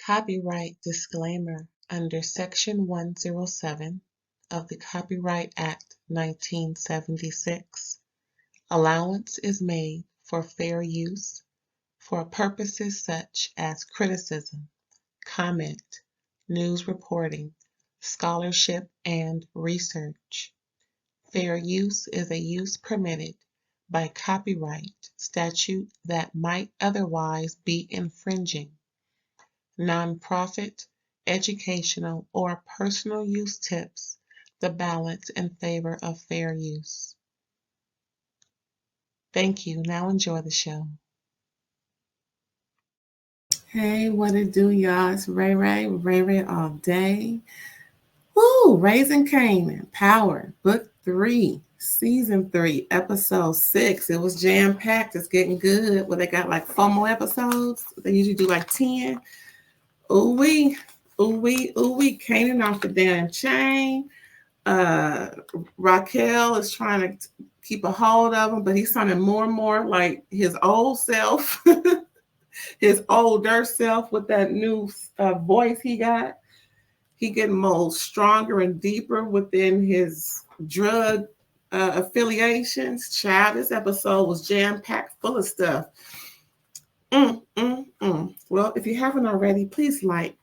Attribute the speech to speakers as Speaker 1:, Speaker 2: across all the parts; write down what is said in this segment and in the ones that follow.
Speaker 1: Copyright disclaimer under Section 107 of the Copyright Act 1976. Allowance is made for fair use for purposes such as criticism, comment, news reporting, scholarship, and research. Fair use is a use permitted by copyright statute that might otherwise be infringing. Nonprofit, educational, or personal use tips the balance in favor of fair use. Thank you. Now enjoy the show.
Speaker 2: Hey, what it do, y'all? It's RAERAE all day. Woo! Raising Kanan, Power, Book 3, Season 3, Episode 6. It was jam-packed. It's getting good. Well, they got like 4 more episodes. They usually do like 10. Oooh-wee, oooh-wee, oooh-wee. Kanan off the damn chain. Raquel is trying to keep a hold of him, but he's sounding more and more like his old self, his older self with that new voice he got. He getting more stronger and deeper within his drug affiliations. Child, this episode was jam-packed full of stuff. Well, if you haven't already, please like,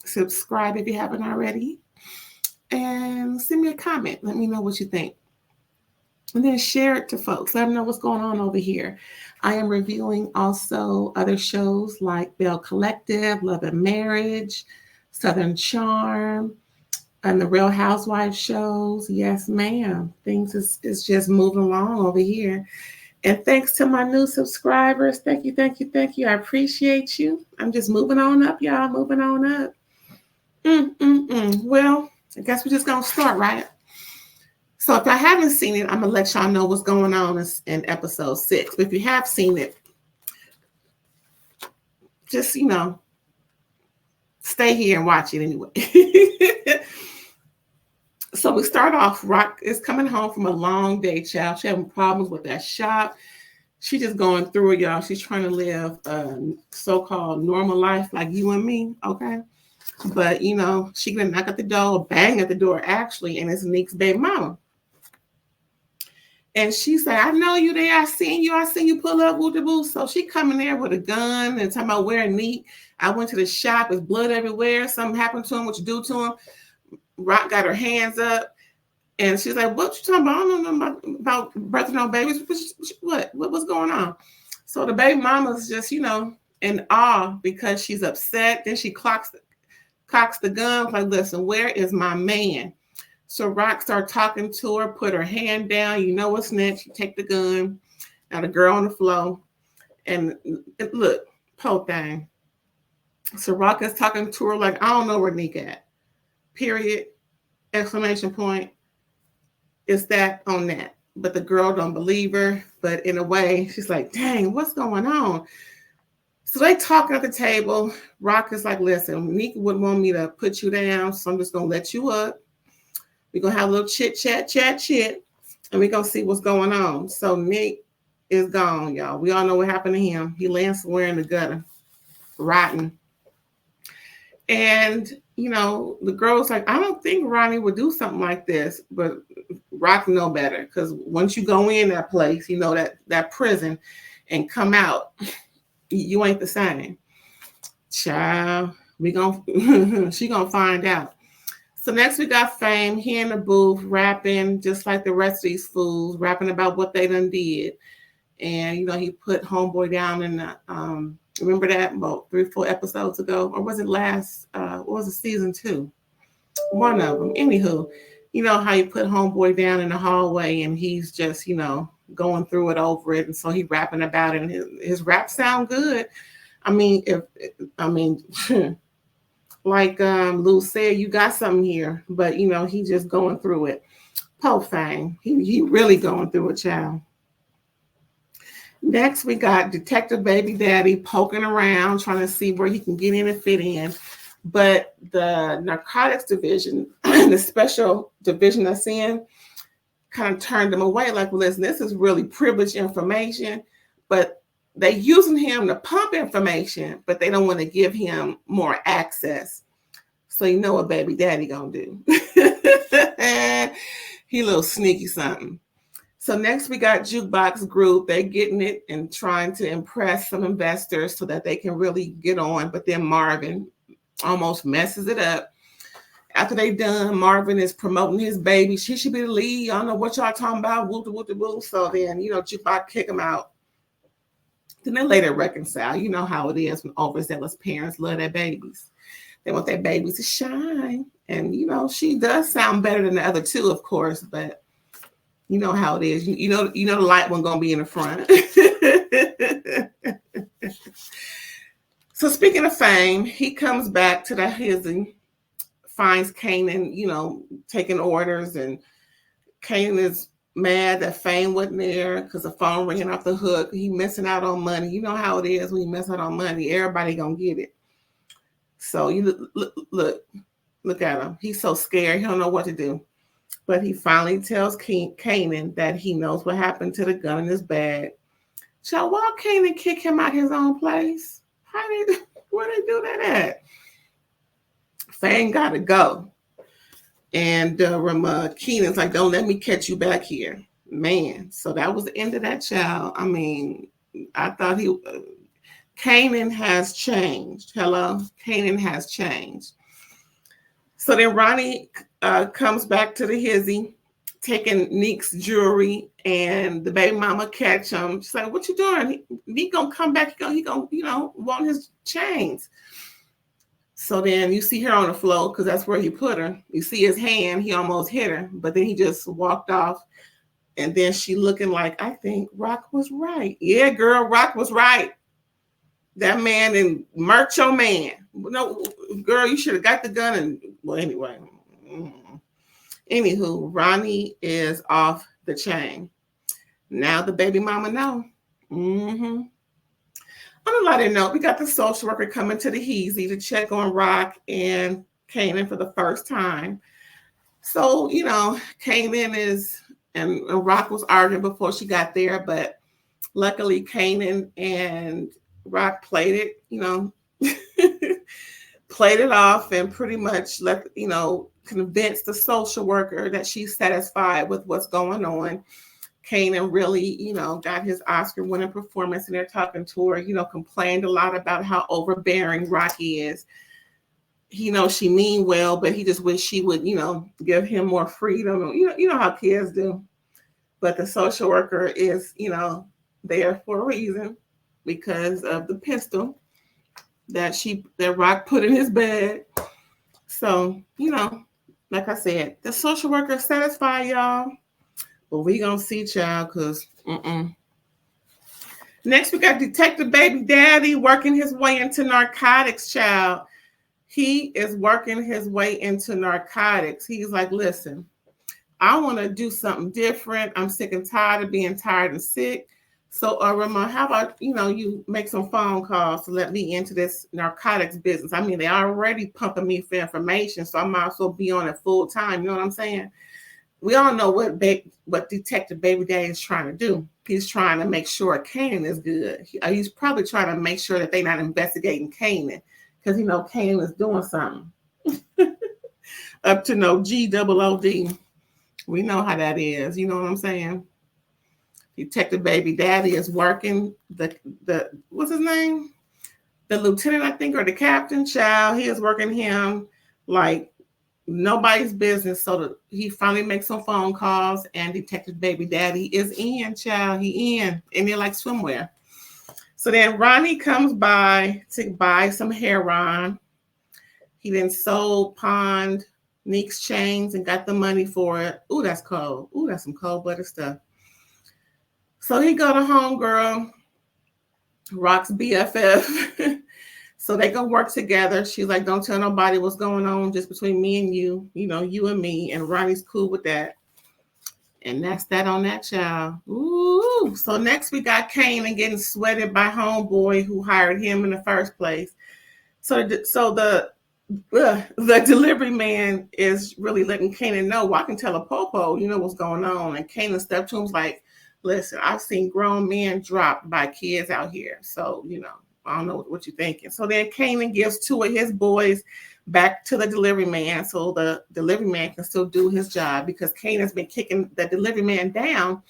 Speaker 2: subscribe if you haven't already, and send me a comment. Let me know what you think. And then share it to folks. Let them know what's going on over here. I am reviewing also other shows like Bell Collective, Love and Marriage, Southern Charm, and the Real Housewives shows. Yes, ma'am. Things is just moving along over here. And thanks to my new subscribers. Thank you, thank you, thank you. I appreciate you. I'm just moving on up, y'all. Moving on up. Well, I guess we're just going to start, right? So if I haven't seen it, I'm going to let y'all know what's going on in episode 6. But if you have seen it, just, stay here and watch it anyway. So we start off, Rock is coming home from a long day, child. She having problems with that shop. She just going through it, y'all. She's trying to live a so-called normal life like you and me, okay? But, she gonna knock at the door, bang at the door, actually, and it's Nick's baby mama. And she said, I know you there. I seen you pull up, woo-de-boo. So she coming there with a gun and talking about wearing Nick. I went to the shop. There's blood everywhere. Something happened to him. What you do to him? Rock got her hands up. And she's like, what you talking about? I don't know about birthing no babies. What was going on? So the baby mama's just, in awe because she's upset. Then she cocks the gun. Like, listen, where is my man? So Rock started talking to her, put her hand down. You know what's next. You take the gun. Now the girl on the floor. And look, poor thing. So Rock is talking to her like, I don't know where Nick at. Period. Exclamation point. It's that on that. But the girl don't believe her. But in a way, she's like, dang, what's going on? So they talk at the table. Rock is like, listen, Nick wouldn't want me to put you down, so I'm just going to let you up. We're going to have a little chit, and we're going to see what's going on. So Nick is gone, y'all. We all know what happened to him. He lands somewhere in the gutter, rotten. And, the girl's like, I don't think Ronnie would do something like this, but Rock know better, because once you go in that place, that prison, and come out, you ain't the same. Child, she gonna find out. So next we got Fame. He in the booth rapping just like the rest of these fools, rapping about what they done did. And he put homeboy down in the remember that about 3-4 episodes ago, or was it last? What was it, season 2? One of them. Anywho, how you put homeboy down in the hallway, and he's just going through it over it, and so he rapping about it, and his rap sound good. Like Lou said, you got something here, but he just going through it. Poor thing, he really going through it, child. Next, we got Detective Baby Daddy poking around, trying to see where he can get in and fit in. But the narcotics division, the special division that's in, kind of turned him away. Like, well, listen, this is really privileged information, but they using him to pump information, but they don't want to give him more access. So you know what baby daddy gonna do. He a little sneaky something. So next we got Jukebox Group. They're getting it and trying to impress some investors so that they can really get on. But then Marvin almost messes it up. After they done, Marvin is promoting his baby. She should be the lead. I don't know what y'all talking about. Woo. So then, Jukebox kick him out. Then they later reconcile. You know how it is when overzealous parents love their babies. They want their babies to shine. And, she does sound better than the other two, of course, but you know how it is. You know the light one gonna be in the front. So speaking of fame, he comes back to the hizzy, finds Kanan, taking orders, and Kanan is mad that Fame wasn't there because the phone ringing off the hook. He missing out on money. You know how it is when you miss out on money. Everybody gonna get it. So you look at him. He's so scared. He don't know what to do. But he finally tells Kanan that he knows what happened to the gun in his bag. So why Kanan kick him out his own place? Where they do that at? Fang gotta go. And Kenan's like, don't let me catch you back here. Man, so that was the end of that child. I mean, I thought Kanan has changed. Hello? Kanan has changed. So then Ronnie comes back to the hizzy, taking Neek's jewelry, and the baby mama catch him. She's like, what you doing? Neek gonna come back. He gonna want his chains. So then you see her on the floor because that's where he put her. You see his hand. He almost hit her, but then he just walked off. And then she looking like, I think Rock was right. Yeah, girl, Rock was right. That man and murked your man. No, girl, you should have got the gun. And well, anyway. Anywho, Ronnie is off the chain. Now the baby mama know. On a lighter note, we got the social worker coming to the hizzy to check on Rock and Kanan for the first time. So, Kanan and Rock was arguing before she got there, but luckily Kanan and Rock played it, played it off and pretty much convinced the social worker that she's satisfied with what's going on. Kanan really, got his Oscar-winning performance, and they're talking to her, complained a lot about how overbearing Rocky is. He knows she mean well, but he just wish she would, give him more freedom. You know how kids do. But the social worker is, there for a reason because of the pistol that Rock put in his bed. So, like I said, the social worker is satisfied, y'all. But we gonna see, child, because Next, we got Detective Baby Daddy working his way into narcotics, child. He is working his way into narcotics. He's like, listen, I want to do something different. I'm sick and tired of being tired and sick. So, Ramon, how about, you make some phone calls to let me into this narcotics business? I mean, they already pumping me for information, so I might as well be on it full time. You know what I'm saying? We all know what Detective Baby Daddy is trying to do. He's trying to make sure Kanan is good. He's probably trying to make sure that they're not investigating Kanan because, Kanan is doing something. Up to no GOOD. We know how that is. You know what I'm saying? Detective Baby Daddy is working the what's his name? The lieutenant, I think, or the captain, child. He is working him like nobody's business. So he finally makes some phone calls, and Detective Baby Daddy is in, child. He in there like swimwear. So then Ronnie comes by to buy some heroin. He then pawned Neek's chains and got the money for it. Ooh, that's cold. Ooh, that's some cold-blooded stuff. So he go to homegirl, Rock's BFF. So they gonna work together. She's like, don't tell nobody what's going on, just between me and you, you and me. And Ronnie's cool with that. And that's that on that, child. Ooh. So next we got Kanan getting sweated by homeboy who hired him in the first place. So the delivery man is really letting Kanan know, well, I can tell a popo, what's going on. And Kanan stepped to him like, listen, I've seen grown men dropped by kids out here. So, I don't know what you're thinking. So then Kanan gives 2 of his boys back to the delivery man so the delivery man can still do his job, because Kanan's been kicking the delivery man down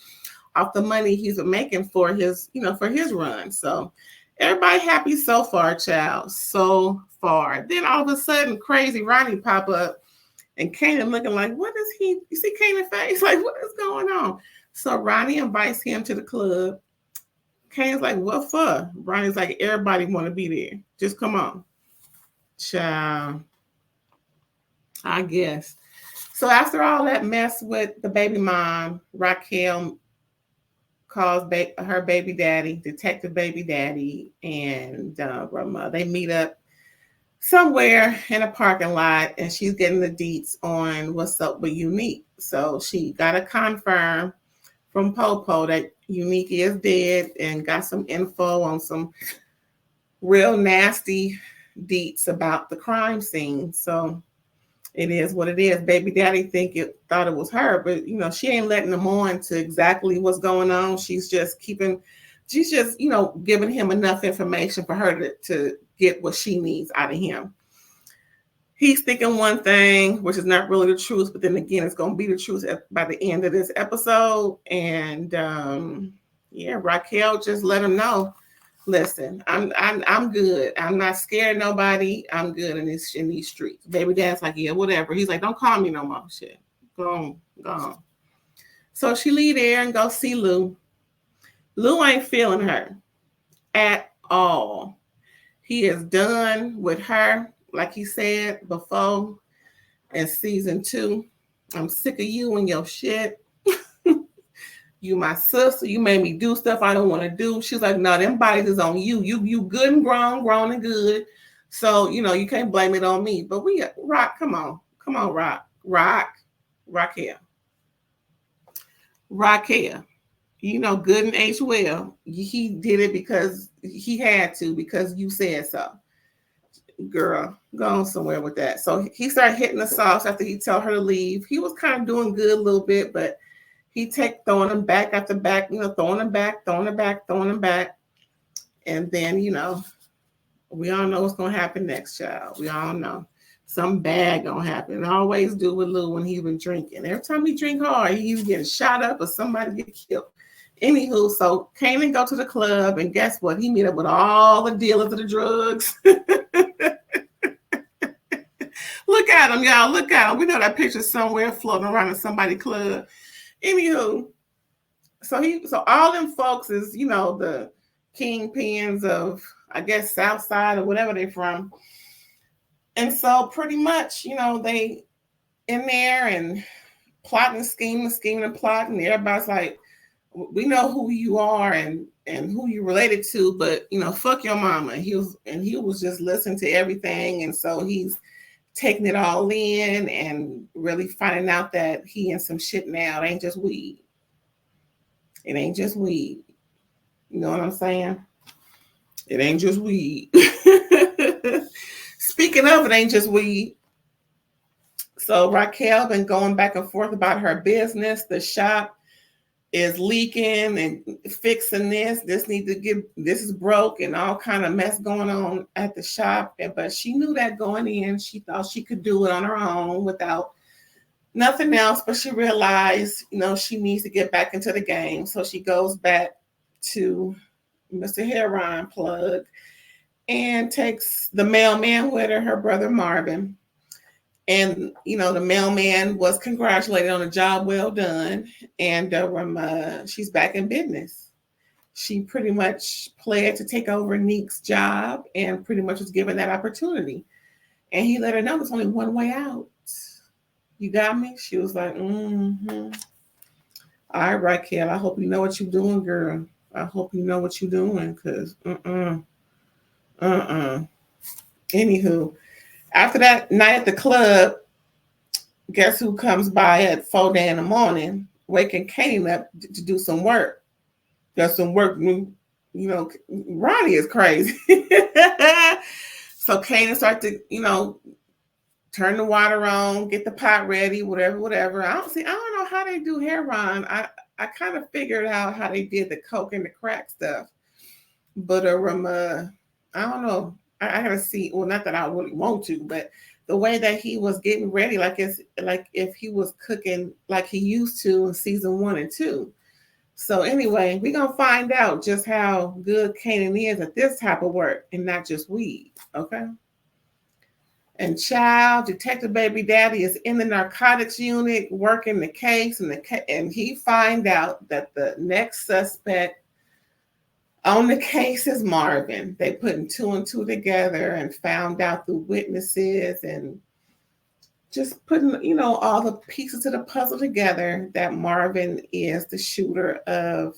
Speaker 2: off the money he's been making for his, for his run. So everybody happy so far, child. So far. Then all of a sudden, crazy Ronnie pop up, and Kanan looking like, what is he? You see Kanan's face? Like, what is going on? So Ronnie invites him to the club. Kanan's like, what for? Ronnie's like, everybody want to be there. Just come on. Child. I guess. So after all that mess with the baby mom, Raquel calls her baby daddy, detective baby daddy, and they meet up somewhere in a parking lot, and she's getting the deets on what's up with Unique. So she got to confirm from Popo that Unique is dead, and got some info on some real nasty deets about the crime scene. So it is what it is. Baby daddy thought it was her, but she ain't letting him on to exactly what's going on. She's just giving him enough information for her to get what she needs out of him. He's thinking one thing, which is not really the truth, but then again, it's going to be the truth by the end of this episode. And Raquel just let him know, listen, I'm good. I'm not scared of nobody. I'm good in these streets. Baby dad's like, yeah, whatever. He's like, don't call me no more. Shit. Go on. So she leave there and go see Lou. Lou ain't feeling her at all. He is done with her, like he said before in season 2. I'm sick of you and your shit. You my sister. You made me do stuff I don't want to do. She's like, no, them bodies is on you. You good and grown and good. So, you can't blame it on me. But Rock, come on, Raquel. Good and age well. He did it because he had to, because you said so. Girl, go on somewhere with that. So he started hitting the sauce after he told her to leave. He was kind of doing good a little bit, but he throwing him back after back, throwing him back. And then, we all know what's going to happen next, child. We all know. Something bad going to happen. It always do with Lou when he's been drinking. Every time he drink hard, he's getting shot up or somebody get killed. Anywho, so Kanan go to the club, and guess what? He meet up with all the dealers of the drugs. Look at him, y'all. Look at him. We know that picture somewhere floating around in somebody's club. Anywho, so all them folks is, the kingpins of, I guess, South Side or whatever they're from. And so pretty much, they in there and plotting, scheming and plotting. Everybody's like, we know who you are and who you related to, but fuck your mama. He was just listening to everything, and so he's taking it all in and really finding out that he in some shit now. It ain't just weed. You know what I'm saying? It ain't just weed. Speaking of, it ain't just weed. So Raquel been going back and forth about her business. The shop is leaking and fixing this. This is broke and all kind of mess going on at the shop. But she knew that going in, she thought she could do it on her own without nothing else. But she realized, she needs to get back into the game. So she goes back to Mr. Heron plug and takes the mailman with her brother Marvin. And, the mailman was congratulated on a job well done. And she's back in business. She pretty much planned to take over Neek's job and pretty much was given that opportunity. And he let her know there's only one way out. You got me? She was like, mm-hmm. All right, Raquel, I hope you know what you're doing, girl. I hope you know what you're doing, because Anywho, after that night at the club, guess who comes by at 4 in the morning, waking Kanan up to do some work. Got some work, Ronnie is crazy. So Kanan started to, turn the water on, get the pot ready, whatever. I don't know how they do Heron. I kind of figured out how they did the coke and the crack stuff, but I don't know. I gotta see. Well, not that I really want to, but the way that he was getting ready, like it's like if he was cooking like he used to in season 1 and 2. So anyway, we're gonna find out just how good Kanan is at this type of work and not just weed. Okay. And child, Detective Baby Daddy is in the narcotics unit working the case, and he find out that the next suspect on the case is Marvin. They putting 2 and 2 together and found out through witnesses and just putting, all the pieces of the puzzle together that Marvin is the shooter of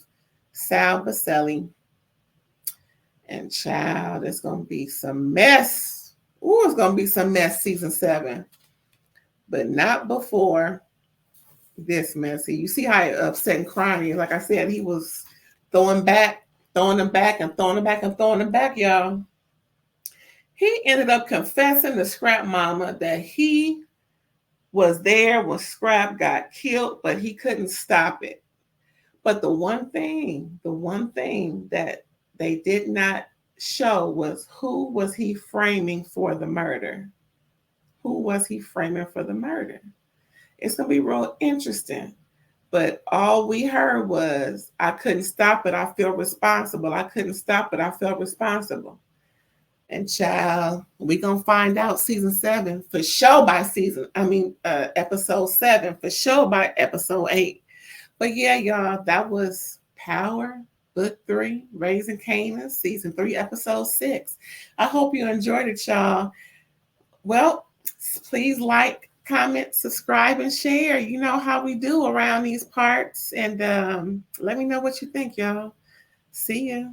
Speaker 2: Sal Baselli. And child, it's gonna be some mess. Ooh, it's gonna be some mess season 7, but not before this messy. You see how upset and crying. Like I said, he was throwing them back, and throwing them back, and throwing them back, y'all. He ended up confessing to Scrap Mama that he was there when Scrap got killed, but he couldn't stop it. But the one thing that they did not show was who was he framing for the murder. Who was he framing for the murder? It's going to be real interesting. But all we heard was, I couldn't stop it. I feel responsible. I couldn't stop it. I felt responsible. And child, we're going to find out season 7 for sure by episode 7 for sure by episode 8. But yeah, y'all, that was Power, Book 3, Raising Kanan, Season 3, Episode 6. I hope you enjoyed it, y'all. Well, please like, comment, subscribe, and share. You know how we do around these parts. And let me know what you think, y'all. See ya.